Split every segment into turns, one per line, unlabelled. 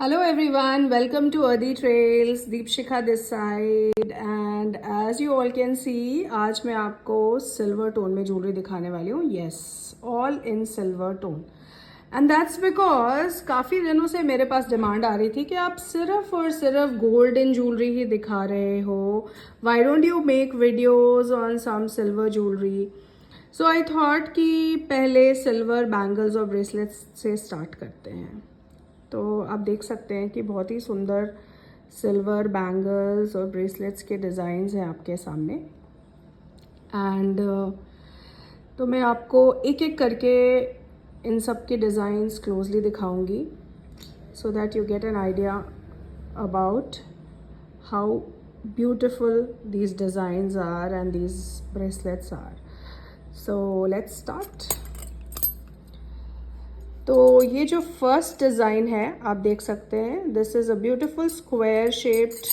Hello everyone, welcome to Earthy Trails. Deepshikha this side and as you all can see आज मैं आपको silver tone में jewellery दिखाने वाली हूँ. Yes, all in silver tone. And that's because काफ़ी दिनों से मेरे पास डिमांड आ रही थी कि आप सिर्फ और सिर्फ गोल्ड इन ज्वेलरी ही दिखा रहे हो. Why don't you make videos on some silver jewelry? So I thought कि पहले सिल्वर बैंगल्स और ब्रेसलेट्स से स्टार्ट करते हैं. तो आप देख सकते हैं कि बहुत ही सुंदर सिल्वर बैंगल्स और ब्रेसलेट्स के डिज़ाइंस हैं आपके सामने. एंड तो मैं आपको एक एक करके इन सब के डिज़ाइंस क्लोजली दिखाऊंगी so that you get an idea about how beautiful these designs are and these bracelets are. So let's start. तो ये जो फर्स्ट डिज़ाइन है आप देख सकते हैं, this is a beautiful square shaped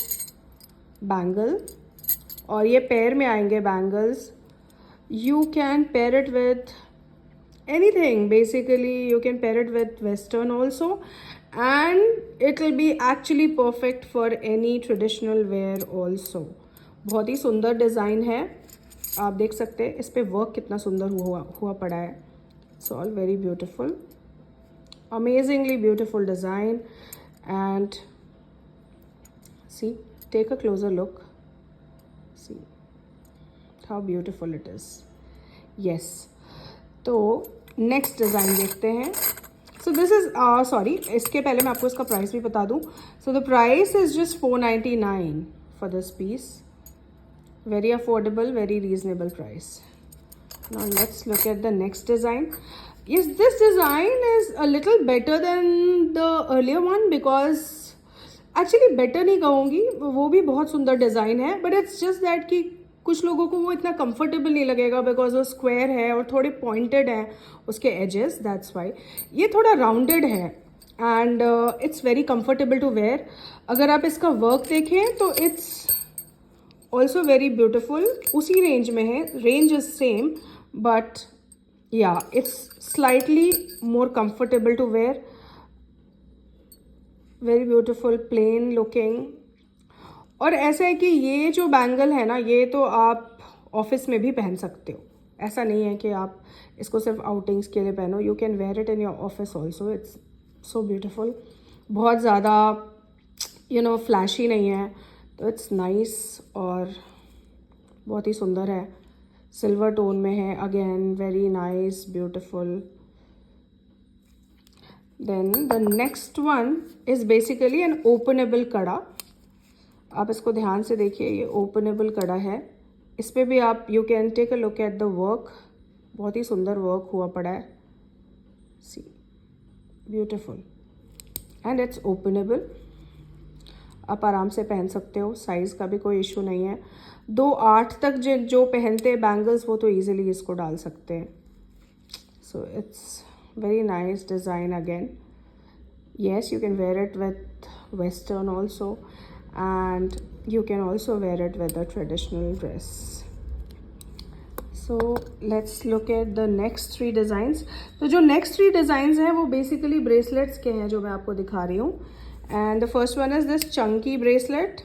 bangle और ये पेयर में आएंगे bangles. You can pair it with anything. Basically you can pair it with western also and it will be actually perfect for any traditional were also. बहुत ही सुंदर design है. आप देख सकते हैं इस पर वर्क कितना सुंदर हुआ पड़ा है. It's all very beautiful. Amazingly beautiful design and see, take a closer look. See how beautiful it is. Yes. तो next design देखते हैं. So this is sorry, इसके पहले मैं आपको इसका प्राइस भी बता दूँ. So the price is just $499 for this piece. Very affordable, very reasonable price. Now let's look at the next design. Yes, this design is a little better than the earlier one because actually better नहीं कहूँगी, वो भी बहुत सुंदर design है but it's just that कि कुछ लोगों को वो इतना कंफर्टेबल नहीं लगेगा बिकॉज वो स्क्वायर है और थोड़े पॉइंटेड हैं उसके एजेस. दैट्स वाई ये थोड़ा राउंडेड है and it's very comfortable to wear. अगर आप इसका वर्क देखें तो इट्स ऑल्सो वेरी ब्यूटिफुल. उसी रेंज में है. Range is same but yeah, it's slightly more comfortable to wear. Very beautiful, plain looking. और ऐसा है कि ये जो बैंगल है ना, ये तो आप ऑफिस में भी पहन सकते हो. ऐसा नहीं है कि आप इसको सिर्फ आउटिंग्स के लिए पहनो. You can wear it in your office also. It's so beautiful. बहुत ज़्यादा फ्लैशी नहीं है तो इट्स नाइस और बहुत ही सुंदर है. सिल्वर टोन में है. Again very nice, beautiful. Then the next one is basically an openable kada. आप इसको ध्यान से देखिए, ये ओपनेबल कड़ा है. इस पर भी आप you can take a look at the work. बहुत ही सुंदर वर्क हुआ पड़ा है. See, beautiful and it's openable. आप आराम से पहन सकते हो. साइज़ का भी कोई इशू नहीं है. 2.8 तक जो पहनते हैं बैंगल्स वो तो इजीली इसको डाल सकते हैं. So it's very nice design again. Yes, you can wear it with western also and you can also wear it with a traditional dress. So let's look at the next 3 designs. तो जो next 3 designs हैं वो basically bracelets के हैं जो मैं आपको दिखा रही हूँ. And the first one is this Chunky bracelet.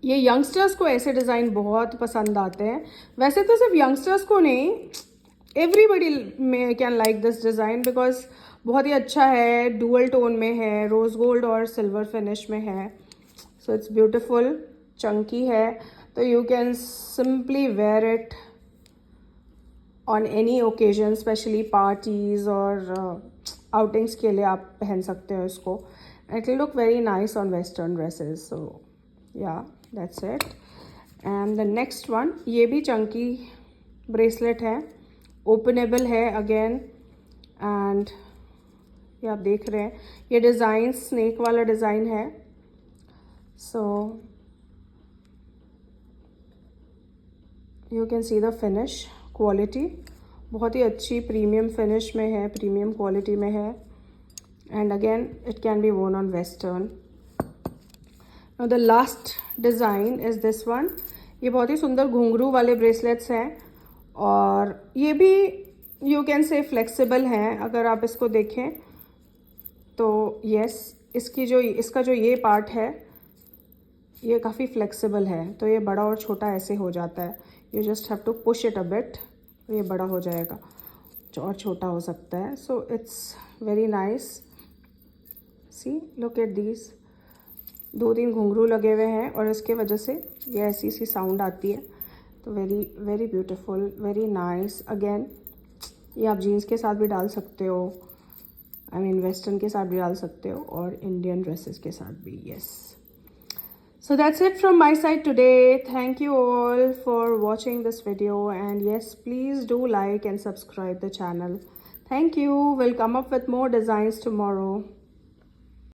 ये यंगस्टर्स को ऐसे डिज़ाइन बहुत पसंद आते हैं. वैसे तो सिर्फ यंगस्टर्स को नहीं, एवरीबडी में can like this design because बहुत ही अच्छा है. डुअल टोन में है, रोज गोल्ड और सिल्वर फिनिश में है. So it's beautiful. चंकी है तो you can simply wear it on any occasion, specially parties और आउटिंग्स के लिए आप पहन सकते हो इसको. It will look very nice on western dresses. So yeah that's it. and the next one, ये भी चंकी ब्रेसलेट है. ओपनेबल है अगेन एंड ये आप देख रहे हैं ये डिज़ाइन स्नेक वाला डिज़ाइन है. So you can see the finish quality. बहुत ही अच्छी प्रीमियम फिनिश में है, प्रीमियम क्वालिटी में है. And again it can be worn on western. Now the last design is this one. ये बहुत ही सुंदर घुंघरू वाले ब्रेसलेट्स हैं और ये भी यू कैन से फ्लेक्सिबल हैं. अगर आप इसको देखें तो येस, इसका जो ये पार्ट है ये काफ़ी फ्लेक्सिबल है, तो ये बड़ा और छोटा ऐसे हो जाता है. You just have to push it a bit, ये बड़ा हो जाएगा और छोटा हो सकता है. So it's very nice. See look at these. 2-3 घुंघरू लगे हुए हैं और इसके वजह से ये ऐसी सी साउंड आती है. तो very very beautiful, very nice. Again ये आप जीन्स के साथ भी डाल सकते हो, आई मीन वेस्टर्न के साथ भी डाल सकते हो और इंडियन ड्रेसेस के साथ भी. Yes. So that's it from my side today. Thank you all for watching this video, and yes, please do like and subscribe the channel. Thank you. We'll come up with more designs tomorrow.